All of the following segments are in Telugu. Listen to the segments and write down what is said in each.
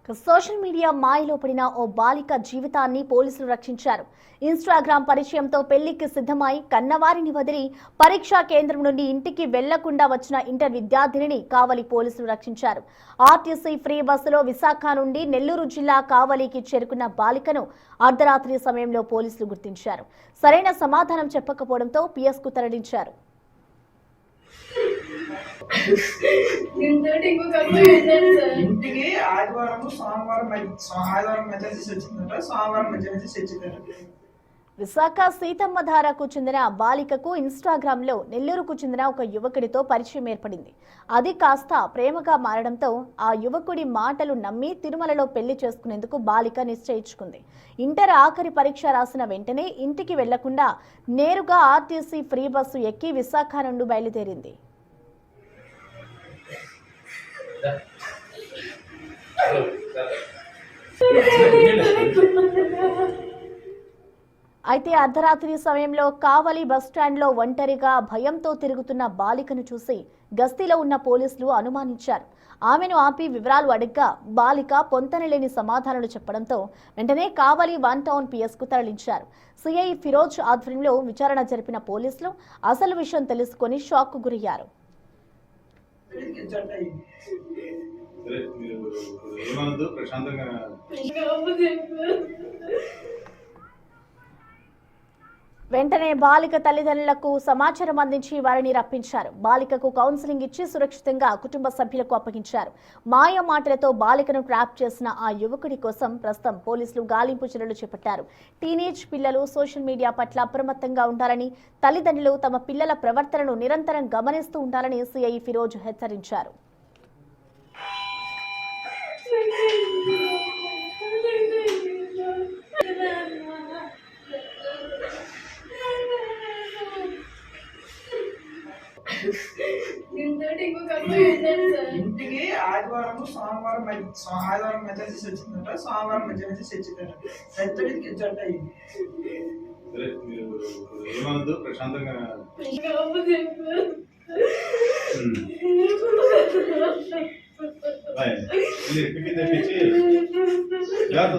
సోషల్ మీడియా మాయలో పడిన ఓ బాలిక జీవితాన్ని పోలీసులు రక్షించారు. ఇన్స్టాగ్రామ్ పరిచయంతో పెళ్లికి సిద్ధమై కన్నవారిని వదిలి పరీక్షా కేంద్రం నుండి ఇంటికి వెళ్లకుండా వచ్చిన ఇంటర్ విద్యార్థినిని కావలి పోలీసులు రక్షించారు. ఆర్టీసీ ఫ్రీ బస్సులో విశాఖ నుండి నెల్లూరు జిల్లా కావలికి చేరుకున్న బాలికను అర్ధరాత్రి సమయంలో పోలీసులు గుర్తించారు. సరైన సమాధానం చెప్పకపోవడంతో పిఎస్కు తరలించారు. ఇంటికి ఆదివారం సోమవారం ఆదివారం మధ్యాహ్నం వచ్చిందట, సోమవారం మధ్యాహ్నం వచ్చిందట. విశాఖ సీతమ్మధారకు చెందిన బాలికకు ఇన్స్టాగ్రామ్ లో నెల్లూరుకు చెందిన ఒక యువకుడితో పరిచయం ఏర్పడింది. అది కాస్త ప్రేమగా మారడంతో ఆ యువకుడి మాటలు నమ్మి తిరుమలలో పెళ్లి చేసుకునేందుకు బాలిక నిశ్చయించుకుంది. ఇంటర్ ఆఖరి పరీక్ష రాసిన వెంటనే ఇంటికి వెళ్లకుండా నేరుగా ఆర్టీసీ ఫ్రీ బస్సు ఎక్కి విశాఖ నుండి బయలుదేరింది. అయితే అర్ధరాత్రి సమయంలో కావలి బస్టాండ్లో ఒంటరిగా భయంతో తిరుగుతున్న బాలికను చూసి గస్తీలో ఉన్న పోలీసులు అనుమానించారు. ఆమెను ఆపి వివరాలు అడగ్గా బాలిక పొంతనలేని సమాధానాలు చెప్పడంతో వెంటనే కావలి 1 టౌన్ పిఎస్కు తరలించారు. సిఐ ఫిరోజ్ ఆధ్వర్యంలో విచారణ జరిపిన పోలీసులు అసలు విషయం తెలుసుకొని షాక్కు గురయ్యారు. వెంటనే బాలిక తల్లిదండ్రులకు సమాచారం అందించి వారిని రప్పించారు. బాలికకు కౌన్సిలింగ్ ఇచ్చి సురక్షితంగా కుటుంబ సభ్యులకు అప్పగించారు. మాయ మాటలతో బాలికను ట్రాప్ చేసిన ఆ యువకుడి కోసం ప్రస్తుతం పోలీసులు గాలింపు చర్యలు చేపట్టారు. టీనేజ్ పిల్లలు సోషల్ మీడియా పట్ల అప్రమత్తంగా ఉండాలని, తల్లిదండ్రులు తమ పిల్లల ప్రవర్తనను నిరంతరం గమనిస్తూ ఉండాలని సిఐ ఫిరోజ్ హెచ్చరించారు. ఇంటికి ఆదివారం సోమవారం ఆదివారం మధ్యాహ్నం వచ్చిందట, సోమవారం మధ్యాహ్నం వచ్చిందట. సరితడికి ఇచ్చట అయింది. ప్రశాంతంగా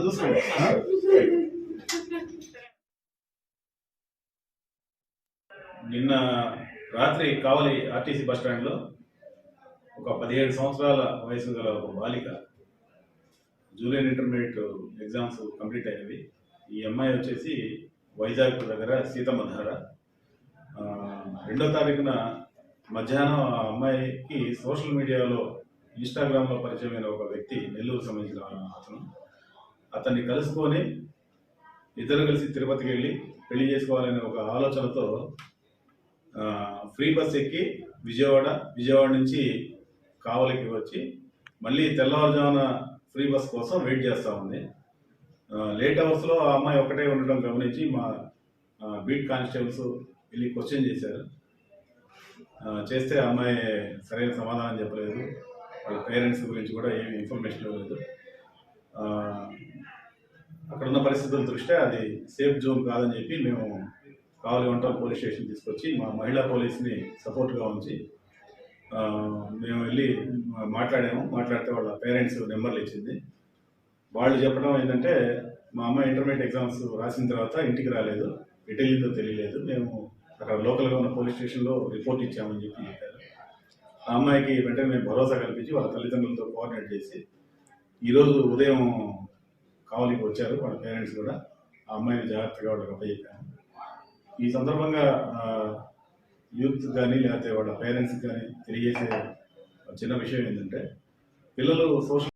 చూసుకోండి. నిన్న రాత్రి కావలి ఆర్టీసీ బస్ స్టాండ్లో ఒక 17 సంవత్సరాల వయసు గల ఒక బాలిక జూనియర్ ఇంటర్మీడియట్ ఎగ్జామ్స్ కంప్లీట్ అయినవి. ఈ అమ్మాయి వచ్చేసి వైజాగ్ దగ్గర సీతమ్మధార. 2వ తారీఖున మధ్యాహ్నం ఆ అమ్మాయికి సోషల్ మీడియాలో ఇన్స్టాగ్రామ్లో పరిచయమైన ఒక వ్యక్తి, నెల్లూరు సంబంధించిన అతన్ని కలుసుకొని ఇద్దరు కలిసి తిరుపతికి వెళ్ళి పెళ్లి చేసుకోవాలనే ఒక ఆలోచనతో ఫ్రీ బస్ ఎక్కి విజయవాడ నుంచి కావలికి వచ్చి మళ్ళీ తెల్లవారుజామున ఫ్రీ బస్ కోసం వెయిట్ చేస్తూ ఉంది. లేట్ అవర్స్లో ఆ అమ్మాయి ఒకటే ఉండడం గమనించి మా బీట్ కానిస్టేబుల్స్ వెళ్ళి క్వశ్చన్ చేశారు. చేస్తే ఆ అమ్మాయి సరైన సమాధానం చెప్పలేదు. వాళ్ళ పేరెంట్స్ గురించి కూడా ఏమి ఇన్ఫర్మేషన్ ఇవ్వలేదు. అక్కడున్న పరిస్థితుల దృష్ట్యా అది సేఫ్ జోన్ కాదని చెప్పి మేము కావలి 1 టౌన్ పోలీస్ స్టేషన్ తీసుకొచ్చి మా మహిళా పోలీస్ని సపోర్ట్గా ఉంచి మేము వెళ్ళి మాట్లాడితే వాళ్ళ పేరెంట్స్ నెంబర్లు ఇచ్చింది. వాళ్ళు చెప్పడం ఏంటంటే, మా అమ్మాయి ఇంటర్మీడియట్ ఎగ్జామ్స్ రాసిన తర్వాత ఇంటికి రాలేదు, ఎటు వెళ్ళిందో తెలియలేదు, మేము అక్కడ లోకల్గా ఉన్న పోలీస్ స్టేషన్లో రిపోర్ట్ ఇచ్చామని చెప్పి చెప్పారు. ఆ అమ్మాయికి వెంటనే మేము భరోసా కల్పించి వాళ్ళ తల్లిదండ్రులతో కోఆర్డినేట్ చేసి ఈరోజు ఉదయం కావలికి వచ్చారు. వాళ్ళ పేరెంట్స్ కూడా ఆ అమ్మాయిని జాగ్రత్తగా వాళ్ళకి అప్పచెప్పాము. ఈ సందర్భంగా యూత్ కానీ లేకపోతే వాళ్ళ పేరెంట్స్కి కానీ తెలియజేసే చిన్న విషయం ఏంటంటే, పిల్లలు సోషల్